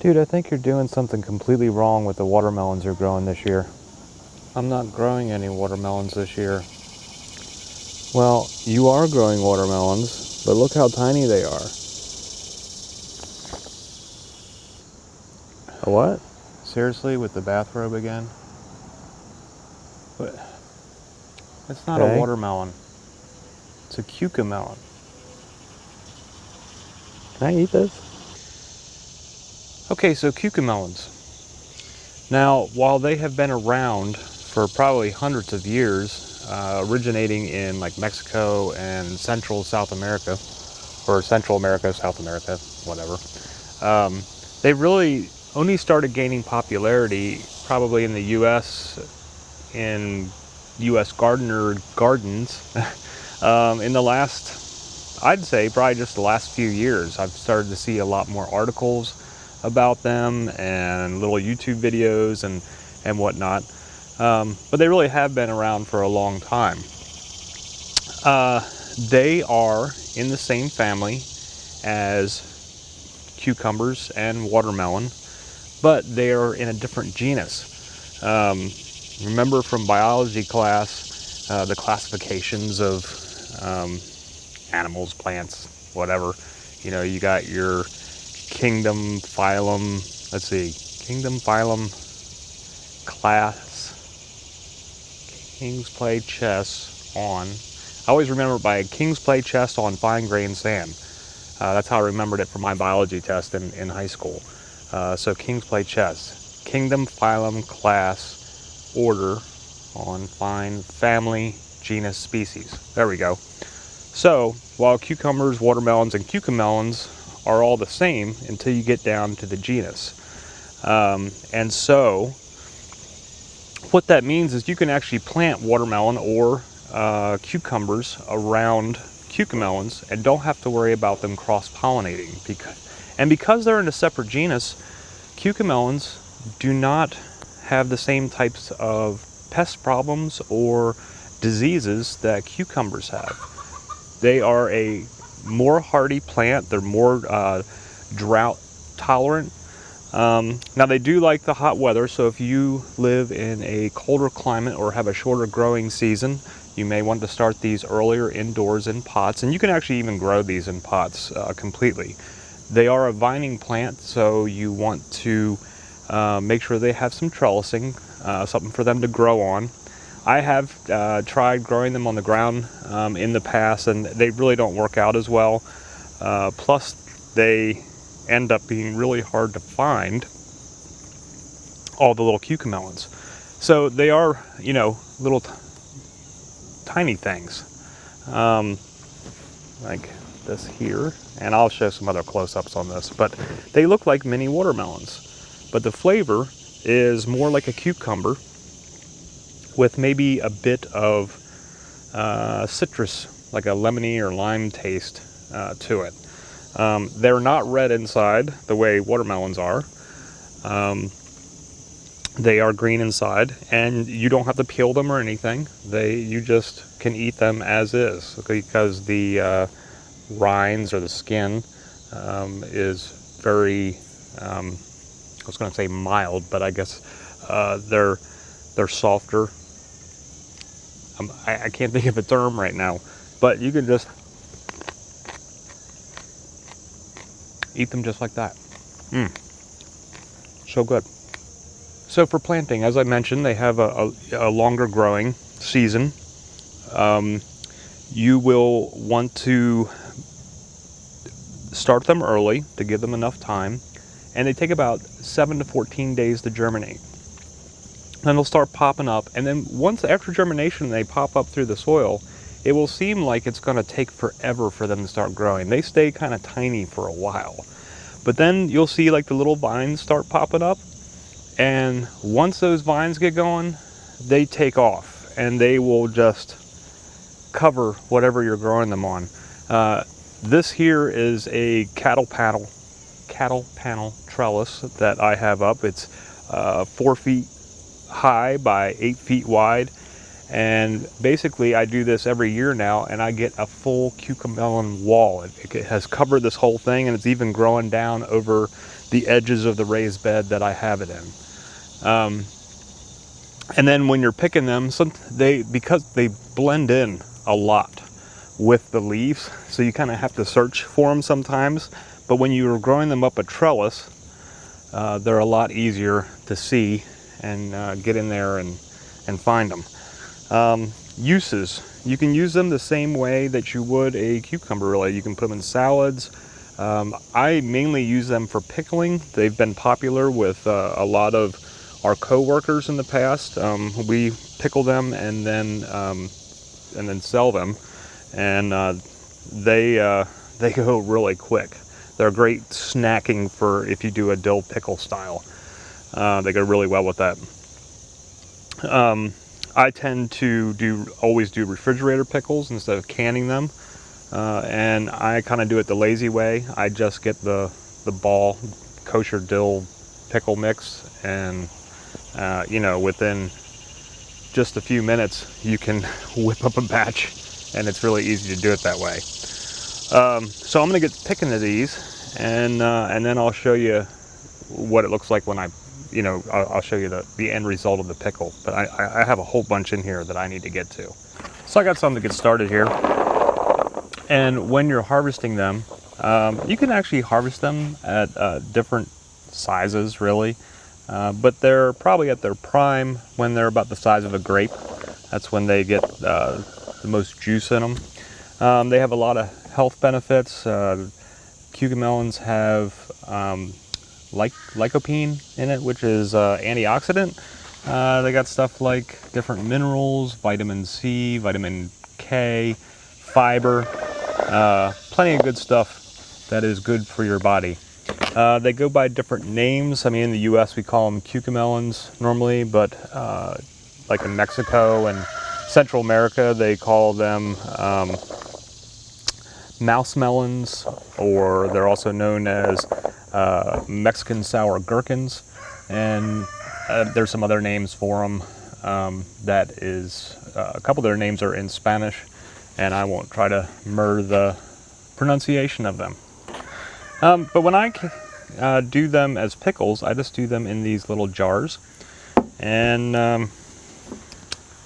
Dude, I think you're doing something completely wrong with the watermelons you're growing this year. I'm not growing any watermelons this year. Well, you are growing watermelons, but look how tiny they are. A what? Seriously, with the bathrobe again? But it's not a watermelon. It's a cucamelon. Can I eat this? Okay, so cucamelons. Now, while they have been around for probably hundreds of years, originating in like Mexico and Central South America, or Central America, South America, whatever, they really only started gaining popularity probably in the U.S. in U.S. gardener gardens in the last, I'd say probably just the last few years. I've started to see a lot more articles about them and little YouTube videos and whatnot. But they really have been around for a long time. They are in the same family as cucumbers and watermelon, but they are in a different genus. Remember from biology class, the classifications of animals, plants, whatever. You know, you got your kingdom, phylum, let's see, kingdom, phylum, class, kings play chess on. I always remember by kings play chess on fine grained sand. That's how I remembered it for my biology test in high school. So kings play chess. Kingdom, phylum, class, order on fine, family, genus, species. There we go. So while cucumbers, watermelons, and cucamelons are all the same until you get down to the genus. And so what that means is you can actually plant watermelon or cucumbers around cucamelons and don't have to worry about them cross-pollinating. Because they're in a separate genus, cucamelons do not have the same types of pest problems or diseases that cucumbers have. They are a more hardy plant. They're more drought tolerant. Now they do like the hot weather, so if you live in a colder climate or have a shorter growing season, you may want to start these earlier indoors in pots, and you can actually even grow these in pots completely. They are a vining plant, so you want to make sure they have some trellising, something for them to grow on. I have tried growing them on the ground in the past, and they really don't work out as well. Plus, they end up being really hard to find, all the little cucamelons. So they are, you know, little tiny things, like this here, and I'll show some other close-ups on this, but they look like mini watermelons, but the flavor is more like a cucumber with maybe a bit of citrus, like a lemony or lime taste to it. They're not red inside the way watermelons are. They are green inside, and you don't have to peel them or anything. You just can eat them as is, because the rinds or the skin is very, I was going to say mild, but I guess they're softer. I can't think of a term right now, but you can just eat them just like that. So good. So for planting, as I mentioned, they have a longer growing season. You will want to start them early to give them enough time, and they take about 7 to 14 days to germinate. Then they'll start popping up, and then once after germination they pop up through the soil, it will seem like it's going to take forever for them to start growing. They stay kind of tiny for a while, but then you'll see like the little vines start popping up, and once those vines get going, they take off and they will just cover whatever you're growing them on. This here is a cattle panel trellis that I have up. It's 4 feet high by 8 feet wide, And basically I do this every year now, and I get a full cucamelon wall. It has covered this whole thing, and it's even growing down over the edges of the raised bed that I have it in. And then when you're picking them, because they blend in a lot with the leaves, so you kind of have to search for them sometimes. But when you're growing them up a trellis, they're a lot easier to see and get in there and find them. Uses. You can use them the same way that you would a cucumber, really. You can put them in salads. I mainly use them for pickling. They've been popular with a lot of our co-workers in the past. We pickle them and then sell them, and they go really quick. They're great snacking for if you do a dill pickle style. They go really well with that. I tend to always do refrigerator pickles instead of canning them, and I kind of do it the lazy way. I just get the Ball kosher dill pickle mix, and you know, within just a few minutes you can whip up a batch, and it's really easy to do it that way. So I'm gonna get picking of these, and then I'll show you what it looks like when I'll show you the end result of the pickle. But I have a whole bunch in here that I need to get to. So I got some to get started here. And when you're harvesting them, you can actually harvest them at different sizes, really. But they're probably at their prime when they're about the size of a grape. That's when they get the most juice in them. They have a lot of health benefits. Cucamelons have lycopene in it, which is antioxidant. They got stuff like different minerals, vitamin C, vitamin K, fiber, plenty of good stuff that is good for your body. They go by different names. I mean, in the US we call them cucamelons normally, but like in Mexico and Central America they call them mouse melons, or they're also known as Mexican sour gherkins, and there's some other names for them. That is, a couple of their names are in Spanish, and I won't try to murder the pronunciation of them. But when I do them as pickles, I just do them in these little jars, and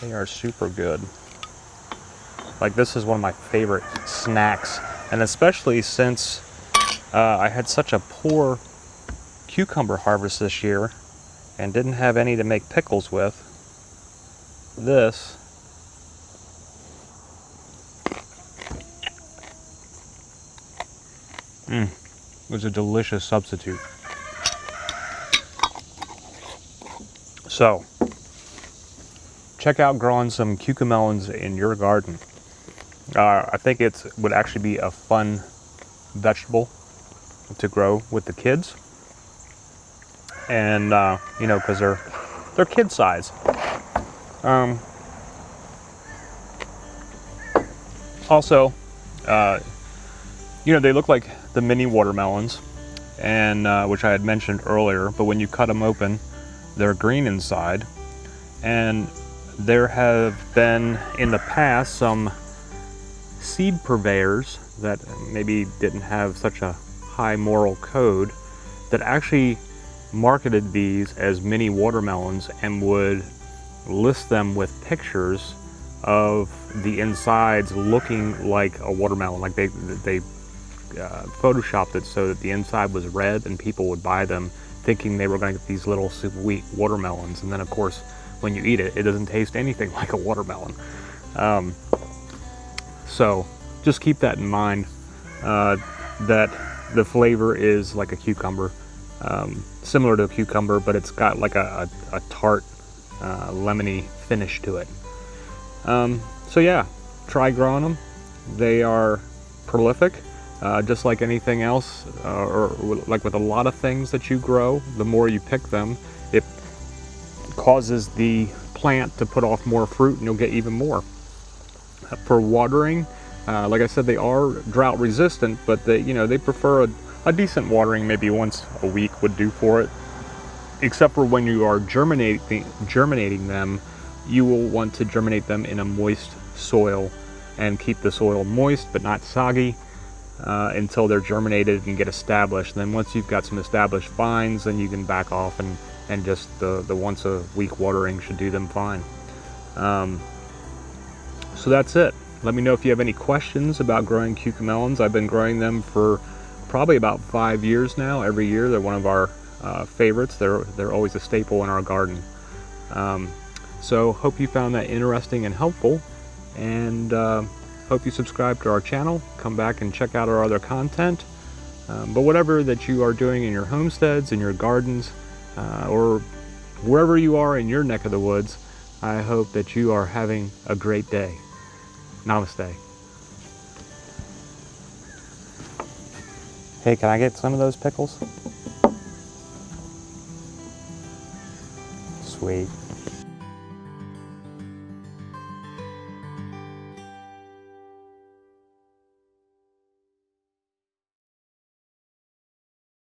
they are super good. Like, this is one of my favorite snacks, and especially since I had such a poor cucumber harvest this year and didn't have any to make pickles with. This was a delicious substitute. So, check out growing some cucamelons in your garden. I think it would actually be a fun vegetable to grow with the kids, and you know, because they're kid size. Also, you know, they look like the mini watermelons, and which I had mentioned earlier. But when you cut them open, they're green inside, and there have been in the past some seed purveyors that maybe didn't have such a high moral code that actually marketed these as mini watermelons and would list them with pictures of the insides looking like a watermelon. Like they photoshopped it so that the inside was red, and people would buy them thinking they were going to get these little sweet watermelons. And then of course when you eat it, it doesn't taste anything like a watermelon. So just keep that in mind, that the flavor is like a cucumber, similar to a cucumber, but it's got like a tart, lemony finish to it. So yeah, try growing them. They are prolific, just like anything else, or like with a lot of things that you grow. The more you pick them, it causes the plant to put off more fruit, and you'll get even more. For watering, like I said, they are drought resistant, but they prefer a decent watering, maybe once a week would do for it. Except for when you are germinating them, you will want to germinate them in a moist soil and keep the soil moist but not soggy until they're germinated and get established. And then once you've got some established vines, then you can back off, and just the once a week watering should do them fine. So that's it. Let me know if you have any questions about growing cucamelons. I've been growing them for probably about 5 years now. Every year they're one of our favorites. They're always a staple in our garden. So hope you found that interesting and helpful, and hope you subscribe to our channel. Come back and check out our other content. But whatever that you are doing in your homesteads, in your gardens, or wherever you are in your neck of the woods, I hope that you are having a great day. Namaste. Hey, can I get some of those pickles? Sweet.